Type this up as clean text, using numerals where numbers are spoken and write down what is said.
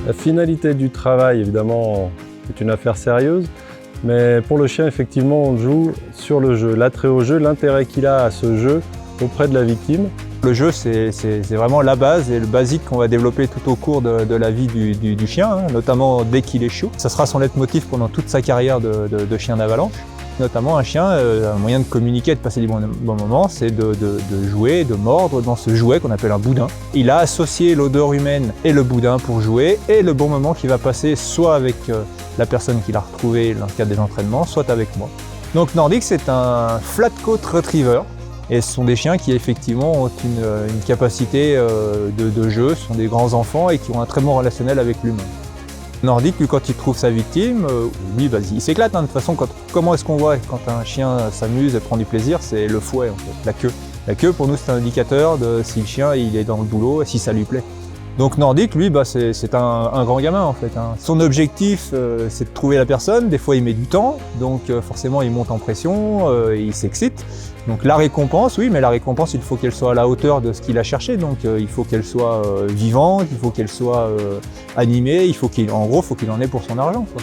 La finalité du travail, évidemment, est une affaire sérieuse, mais pour le chien, effectivement, on joue sur le jeu, l'attrait au jeu, l'intérêt qu'il a à ce jeu auprès de la victime. Le jeu, c'est vraiment la base et le basique qu'on va développer tout au cours de la vie du chien, hein, notamment dès qu'il est chiot. Ça sera son leitmotiv pendant toute sa carrière de chien d'avalanche. Notamment un chien, un moyen de communiquer, de passer des bons moments, c'est de jouer, de mordre dans ce jouet qu'on appelle un boudin. Il a associé l'odeur humaine et le boudin pour jouer et le bon moment qu'il va passer soit avec la personne qu'il a retrouvée dans le cadre des entraînements, soit avec moi. Donc Nordic, c'est un flat coat retriever. Et ce sont des chiens qui effectivement ont une capacité de jeu, ce sont des grands enfants et qui ont un très bon relationnel avec l'humain. Nordic, lui, quand il trouve sa victime, lui, il s'éclate. Hein, de toute façon, comment est-ce qu'on voit quand un chien s'amuse et prend du plaisir? C'est le fouet, en fait, la queue. La queue, pour nous, c'est un indicateur de si le chien il est dans le boulot et si ça lui plaît. Donc Nordic, lui, c'est un grand gamin en fait. Hein. Son objectif, c'est de trouver la personne. Des fois, il met du temps, donc forcément, il monte en pression, il s'excite. Donc la récompense, oui, mais la récompense, il faut qu'elle soit à la hauteur de ce qu'il a cherché. Donc il faut qu'elle soit vivante, il faut qu'elle soit animée, en gros, il faut qu'il en ait pour son argent, quoi.